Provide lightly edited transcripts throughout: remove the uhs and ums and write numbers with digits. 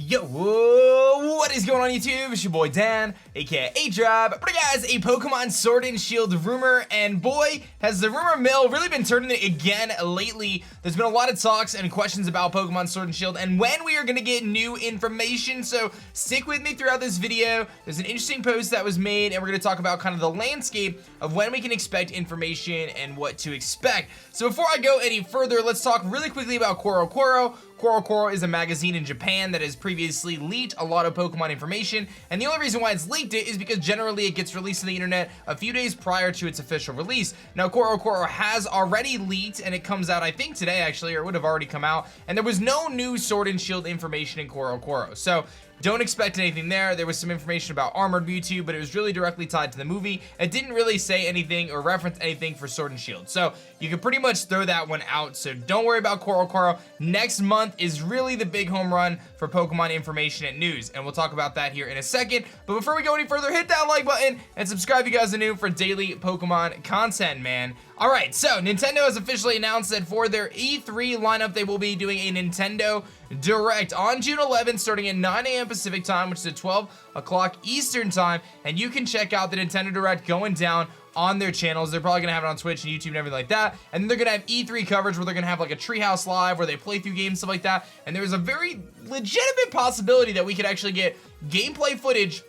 Yo, what is going on YouTube? It's your boy Dan, aka aDrive. But guys, a Pokemon Sword and Shield rumor, and boy, has the rumor mill really been turning it again lately. There's been a lot of talks and questions about Pokemon Sword and Shield and when we are gonna get new information, so stick with me throughout this video. There's an interesting post that was made, and we're gonna talk about kind of the landscape of when we can expect information and what to expect. So before I go any further, let's talk really quickly about Corocoro. Corocoro is a magazine in Japan that has previously leaked a lot of Pokemon information, and the only reason why it's leaked it is because generally it gets released to the internet a few days prior to its official release. Now Corocoro has already leaked, and it comes out I think today actually, or it would have already come out, and there was no new Sword and Shield information in Corocoro. So don't expect anything there. There was some information about Armored Mewtwo, but it was really directly tied to the movie. It didn't really say anything or reference anything for Sword and Shield. So you can pretty much throw that one out. So don't worry about Corocoro. Next month is really the big home run for Pokemon information and news, and we'll talk about that here in a second. But before we go any further, hit that like button and subscribe if you guys are new for daily Pokemon content, man. Alright, so Nintendo has officially announced that for their E3 lineup, they will be doing a Nintendo Direct on June 11th, starting at 9 a.m. Pacific time, which is at 12 o'clock Eastern time, and you can check out the Nintendo Direct going down on their channels. They're probably gonna have it on Twitch and YouTube and everything like that, and then they're gonna have E3 coverage where they're gonna have like a Treehouse Live where they play through games, stuff like that, and there's a very legitimate possibility that we could actually get gameplay footage,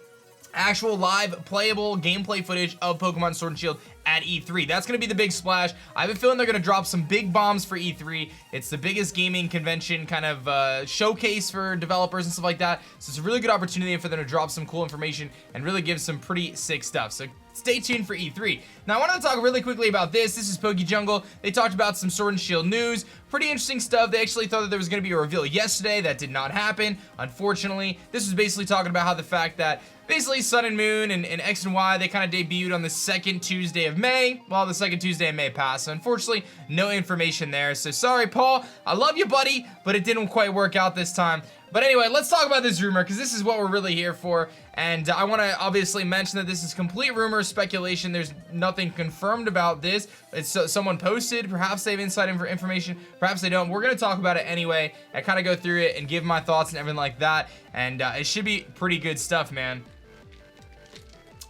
actual live playable gameplay footage of Pokemon Sword and Shield at E3. That's going to be the big splash. I have a feeling they're going to drop some big bombs for E3. It's the biggest gaming convention kind of showcase for developers and stuff like that. So it's a really good opportunity for them to drop some cool information and really give some pretty sick stuff. So stay tuned for E3. Now, I want to talk really quickly about this. This is PokeJungle. They talked about some Sword and Shield news. Pretty interesting stuff. They actually thought that there was going to be a reveal yesterday. That did not happen, unfortunately. This was basically talking about how the fact that basically Sun and Moon and X and Y, they kind of debuted on the second Tuesday of May. Well, the second Tuesday of May passed, so unfortunately, no information there. So sorry, Paul. I love you, buddy, but it didn't quite work out this time. But anyway, let's talk about this rumor, because this is what we're really here for. And I want to obviously mention that this is complete rumor, speculation. There's nothing confirmed about this. It's someone posted. Perhaps they have inside information. Perhaps they don't. We're going to talk about it anyway. I kind of go through it and give my thoughts and everything like that. And it should be pretty good stuff, man.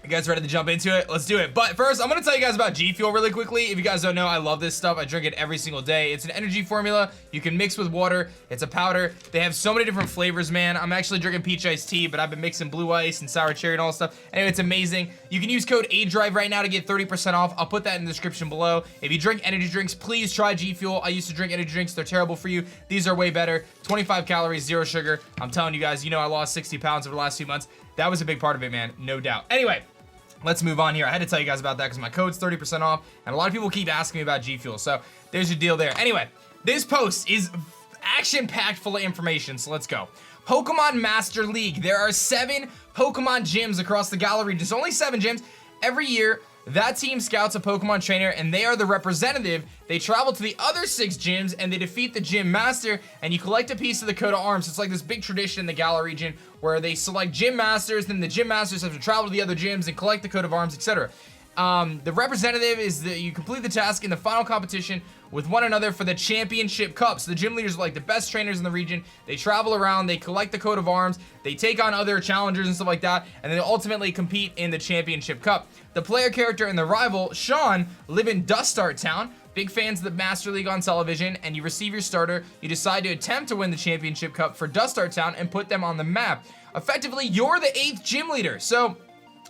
You guys ready to jump into it? Let's do it. But first, I'm going to tell you guys about G Fuel really quickly. If you guys don't know, I love this stuff. I drink it every single day. It's an energy formula. You can mix with water. It's a powder. They have so many different flavors, man. I'm actually drinking peach iced tea, but I've been mixing blue ice and sour cherry and all that stuff. Anyway, it's amazing. You can use code aDrive right now to get 30% off. I'll put that in the description below. If you drink energy drinks, please try G Fuel. I used to drink energy drinks. They're terrible for you. These are way better. 25 calories, 0 sugar. I'm telling you guys, you know I lost 60 pounds over the last few months. That was a big part of it, man. No doubt. Anyway, let's move on here. I had to tell you guys about that because my code's 30% off, and a lot of people keep asking me about G Fuel, so there's your deal there. Anyway, this post is action-packed full of information, so let's go. Pokemon Master League. There are 7 Pokemon gyms across the gallery. There's only 7 gyms. Every year, that team scouts a Pokemon trainer, and they are the representative. They travel to the other 6 gyms, and they defeat the gym master, and you collect a piece of the coat of arms. It's like this big tradition in the Galar region where they select gym masters, then the gym masters have to travel to the other gyms and collect the coat of arms, etc. The representative is that you complete the task in the final competition with one another for the championship cup. So the gym leaders are like the best trainers in the region. They travel around, they collect the coat of arms, they take on other challengers and stuff like that, and they ultimately compete in the championship cup. The player character and the rival, Sean, live in Dustart Town. Big fans of the Master League on television, and you receive your starter. You decide to attempt to win the championship cup for Dustart Town and put them on the map. Effectively, you're the 8th gym leader. So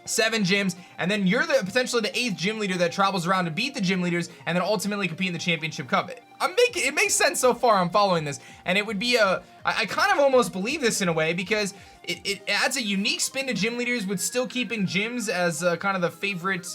7 gyms, and then you're potentially the 8th gym leader that travels around to beat the gym leaders and then ultimately compete in the championship cup. It makes sense so far. I'm following this, and it would be I kind of almost believe this in a way because it adds a unique spin to gym leaders with still keeping gyms as kind of the favorite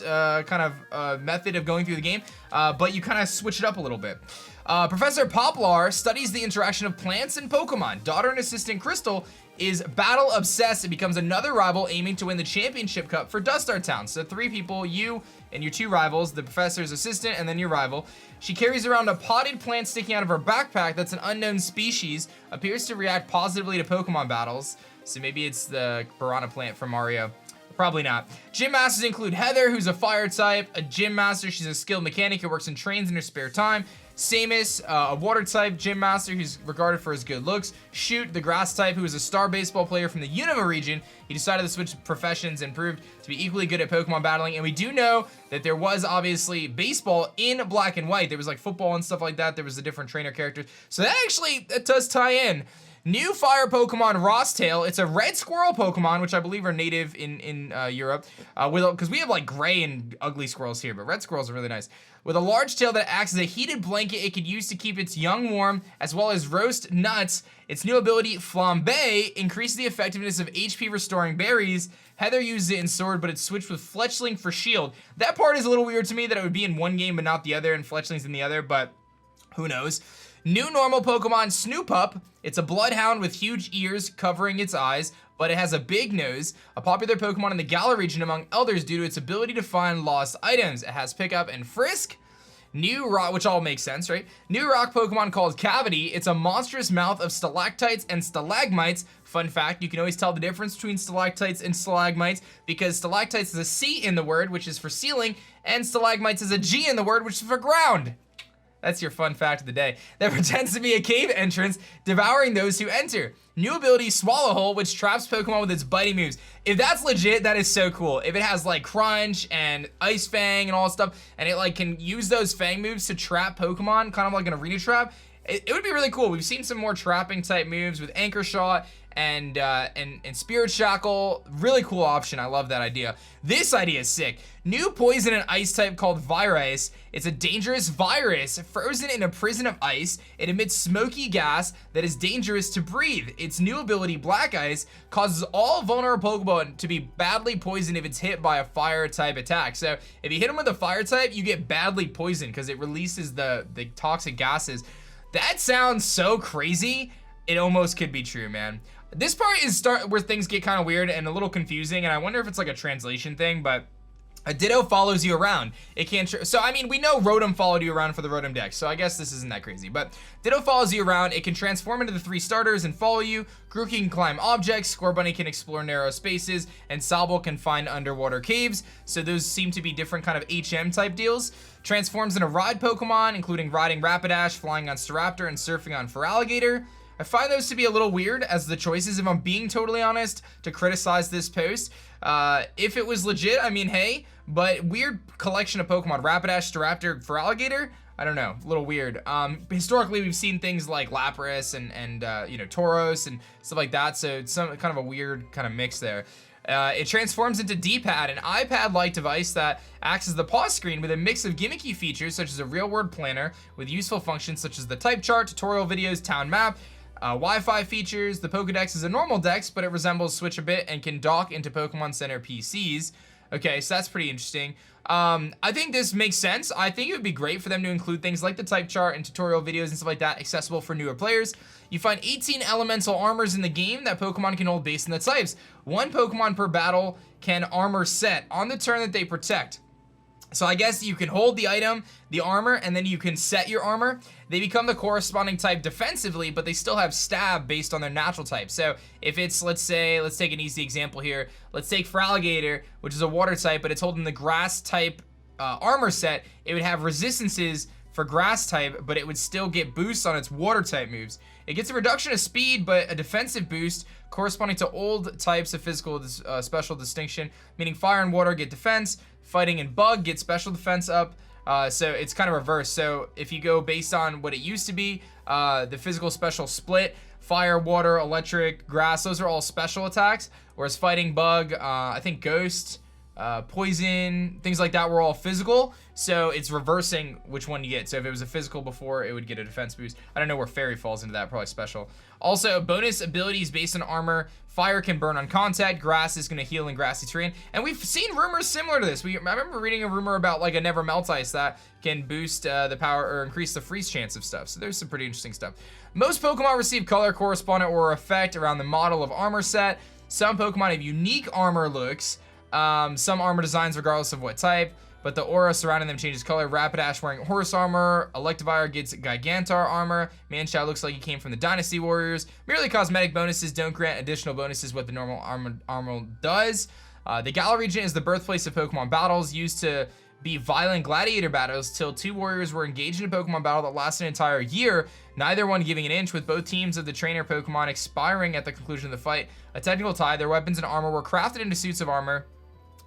method of going through the game, but you kind of switch it up a little bit. Professor Poplar studies the interaction of plants and Pokemon. Daughter and assistant Crystal is battle obsessed and becomes another rival aiming to win the championship cup for Dustart Town. So 3 people, you and your 2 rivals, the professor's assistant and then your rival. She carries around a potted plant sticking out of her backpack that's an unknown species, appears to react positively to Pokemon battles. So maybe it's the Piranha plant from Mario. Probably not. Gym masters include Heather, who's a fire type. A gym master, she's a skilled mechanic who works and trains in her spare time. Samus, a water type gym master who's regarded for his good looks. Shoot, the grass type, who is a star baseball player from the Unova region. He decided to switch professions and proved to be equally good at Pokemon battling. And we do know that there was obviously baseball in Black and White. There was like football and stuff like that. There was the different trainer characters. So that does tie in. New fire Pokemon, Rosstail. It's a red squirrel Pokemon, which I believe are native in Europe. Because we have like gray and ugly squirrels here, but red squirrels are really nice. With a large tail that acts as a heated blanket it could use to keep its young warm, as well as roast nuts. Its new ability, Flambe, increases the effectiveness of HP restoring berries. Heather uses it in Sword, but it's switched with Fletchling for Shield. That part is a little weird to me that it would be in one game but not the other, and Fletchling's in the other, but who knows. New normal Pokemon, Snoopup. It's a bloodhound with huge ears covering its eyes, but it has a big nose. A popular Pokemon in the Galar region among elders due to its ability to find lost items. It has Pickup and Frisk. New rock, which all makes sense, right? New rock Pokemon called Cavity. It's a monstrous mouth of stalactites and stalagmites. Fun fact, you can always tell the difference between stalactites and stalagmites because stalactites is a C in the word, which is for ceiling, and stalagmites is a G in the word, which is for ground. That's your fun fact of the day. That pretends to be a cave entrance, devouring those who enter. New ability, Swallowhole, which traps Pokemon with its biting moves. If that's legit, that is so cool. If it has like Crunch and Ice Fang and all that stuff, and it like can use those Fang moves to trap Pokemon, kind of like an arena trap, it would be really cool. We've seen some more trapping type moves with Anchor Shot and Spirit Shackle. Really cool option. I love that idea. This idea is sick. New poison and ice type called Virus. It's a dangerous virus frozen in a prison of ice. It emits smoky gas that is dangerous to breathe. Its new ability, Black Ice, causes all vulnerable Pokemon to be badly poisoned if it's hit by a fire type attack. So if you hit them with a fire type, you get badly poisoned because it releases the toxic gases. That sounds so crazy. It almost could be true, man. This part is where things get kind of weird and a little confusing, and I wonder if it's like a translation thing, but a Ditto follows you around. It can't, so I mean, we know Rotom followed you around for the rotom-dex, so I guess this isn't that crazy, but Ditto follows you around. It can transform into the 3 starters and follow you. Grookey can climb objects, Scorbunny can explore narrow spaces, and Sobble can find underwater caves, so those seem to be different kind of HM type deals. Transforms into ride Pokemon, including riding Rapidash, flying on Staraptor, and surfing on Feraligatr. I find those to be a little weird as the choices, if I'm being totally honest, to criticize this post. If it was legit, I mean, hey, but weird collection of Pokemon. Rapidash, Staraptor, Feraligatr? I don't know, a little weird. Historically, we've seen things like Lapras and you know, Tauros and stuff like that, so it's some kind of a weird kind of mix there. It transforms into D-Pad, an iPad-like device that acts as the pause screen with a mix of gimmicky features such as a real-world planner with useful functions such as the type chart, tutorial videos, town map, Wi-Fi features. The Pokedex is a normal dex, but it resembles Switch a bit and can dock into Pokemon Center PCs. Okay, so that's pretty interesting. I think this makes sense. I think it would be great for them to include things like the type chart and tutorial videos and stuff like that accessible for newer players. You find 18 elemental armors in the game that Pokemon can hold based on the types. 1 Pokemon per battle can armor set on the turn that they protect. So I guess you can hold the item, the armor, and then you can set your armor. They become the corresponding type defensively, but they still have stab based on their natural type. So if it's, let's take an easy example here. Let's take Feraligatr, which is a water type, but it's holding the grass type armor set. It would have resistances for grass type, but it would still get boosts on its water type moves. It gets a reduction of speed, but a defensive boost corresponding to old types of physical special distinction, meaning fire and water get defense, fighting and bug get special defense up. So it's kind of reversed. So if you go based on what it used to be, the physical special split, fire, water, electric, grass, those are all special attacks, whereas fighting, bug, I think ghost, poison, things like that were all physical. So it's reversing which one you get. So if it was a physical before, it would get a defense boost. I don't know where fairy falls into that, probably special. Also, bonus abilities based on armor. Fire can burn on contact, grass is going to heal in grassy terrain, and we've seen rumors similar to this. I remember reading a rumor about like a Never Melt Ice that can boost the power or increase the freeze chance of stuff, so there's some pretty interesting stuff. Most Pokemon receive color correspondent or effect around the model of armor set. Some Pokemon have unique armor looks, some armor designs regardless of what type, but the aura surrounding them changes color. Rapidash wearing horse armor, Electivire gets Gigantar armor, Manchow looks like he came from the Dynasty Warriors. Merely cosmetic bonuses don't grant additional bonuses what the normal armor does. The Galar region is the birthplace of Pokemon battles, used to be violent gladiator battles till two warriors were engaged in a Pokemon battle that lasted an entire year, neither one giving an inch, with both teams of the trainer Pokemon expiring at the conclusion of the fight. A technical tie, their weapons and armor were crafted into suits of armor,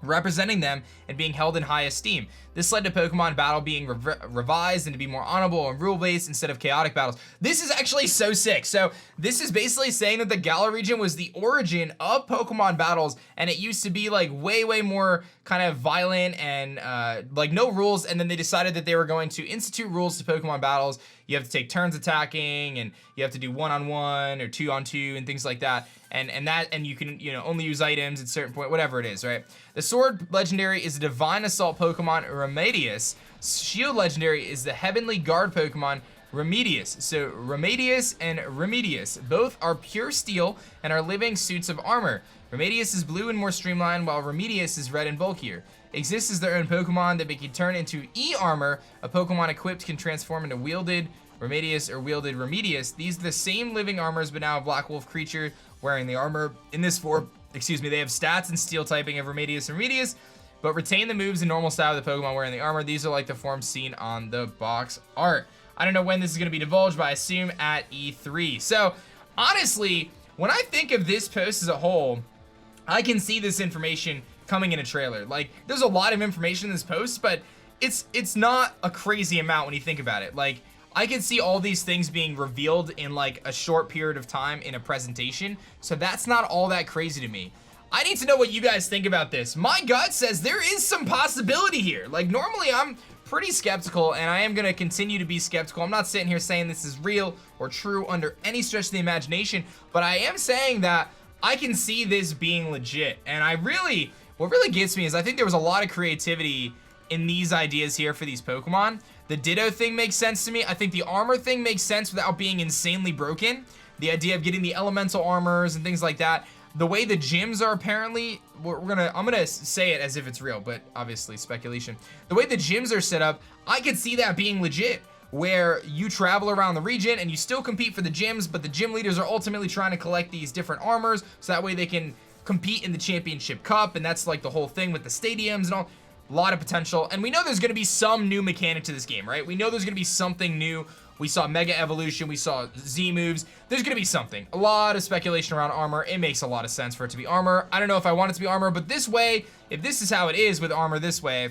representing them and being held in high esteem. This led to Pokemon battle being revised and to be more honorable and rule-based instead of chaotic battles. This is actually so sick. So this is basically saying that the Galar region was the origin of Pokemon battles, and it used to be like way more kind of violent and like no rules, and then they decided that they were going to institute rules to Pokemon battles. You have to take turns attacking, and you have to do 1-on-1 or 2-on-2 and things like that. And you can, you know, only use items at a certain point, whatever it is, right? The Sword legendary is a Divine Assault Pokemon, Remedius. Shield legendary is the Heavenly Guard Pokemon, Remedius. So Remedius and Remedius both are pure steel and are living suits of armor. Remedius is blue and more streamlined, while Remedius is red and bulkier. Exists as their own Pokemon that they can turn into E-Armor. A Pokemon equipped can transform into wielded Remedius or wielded Remedius. These are the same living armors, but now a Black Wolf creature wearing the armor. In this form, they have stats and steel typing of Remedius and Remedius, but retain the moves and normal style of the Pokemon wearing the armor. These are like the forms seen on the box art. I don't know when this is going to be divulged, but I assume at E3. So, honestly, when I think of this post as a whole, I can see this information coming in a trailer. Like, there's a lot of information in this post, but it's not a crazy amount when you think about it. Like, I can see all these things being revealed in like a short period of time in a presentation, so that's not all that crazy to me. I need to know what you guys think about this. My gut says there is some possibility here. Like, normally I'm pretty skeptical, and I am going to continue to be skeptical. I'm not sitting here saying this is real or true under any stretch of the imagination, but I am saying that I can see this being legit. And what really gets me is I think there was a lot of creativity in these ideas here for these Pokemon. The Ditto thing makes sense to me. I think the armor thing makes sense without being insanely broken. The idea of getting the elemental armors and things like that. The way the gyms are apparently, I'm gonna say it as if it's real, but obviously speculation. The way the gyms are set up, I could see that being legit, where you travel around the region and you still compete for the gyms, but the gym leaders are ultimately trying to collect these different armors so that way they can compete in the championship cup, and that's like the whole thing with the stadiums and all. A lot of potential, and we know there's going to be some new mechanic to this game, right? We know there's going to be something new. We saw Mega Evolution, we saw Z moves. There's going to be something. A lot of speculation around armor. It makes a lot of sense for it to be armor. I don't know if I want it to be armor, but this way, if this is how it is with armor this way,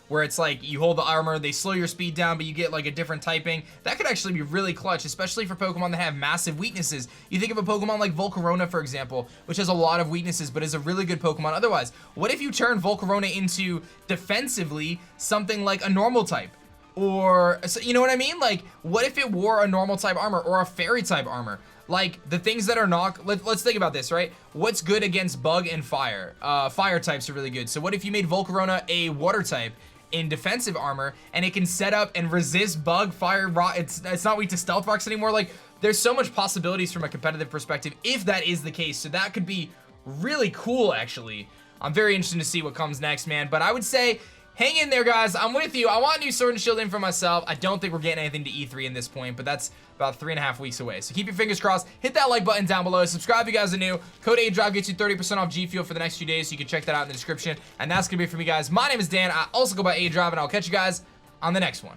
where it's like you hold the armor, they slow your speed down, but you get like a different typing, that could actually be really clutch, especially for Pokemon that have massive weaknesses. You think of a Pokemon like Volcarona, for example, which has a lot of weaknesses, but is a really good Pokemon otherwise. What if you turn Volcarona into, defensively, something like a normal type? Or, you know what I mean? Like, what if it wore a normal type armor or a fairy type armor? Like, the things that are not, let's think about this, right? What's good against bug and fire? Fire types are really good. So what if you made Volcarona a water type in defensive armor, and it can set up and resist bug, fire, rot? It's not weak to stealth rocks anymore. Like, there's so much possibilities from a competitive perspective if that is the case. So that could be really cool, actually. I'm very interested to see what comes next, man. But I would say, hang in there, guys. I'm with you. I want new Sword and Shield in for myself. I don't think we're getting anything to E3 in this point, but that's about 3.5 weeks away. So keep your fingers crossed. Hit that like button down below. Subscribe if you guys are new. Code aDrive gets you 30% off G Fuel for the next few days, so you can check that out in the description. And that's going to be it for me, guys. My name is Dan. I also go by aDrive, and I'll catch you guys on the next one.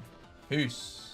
Peace.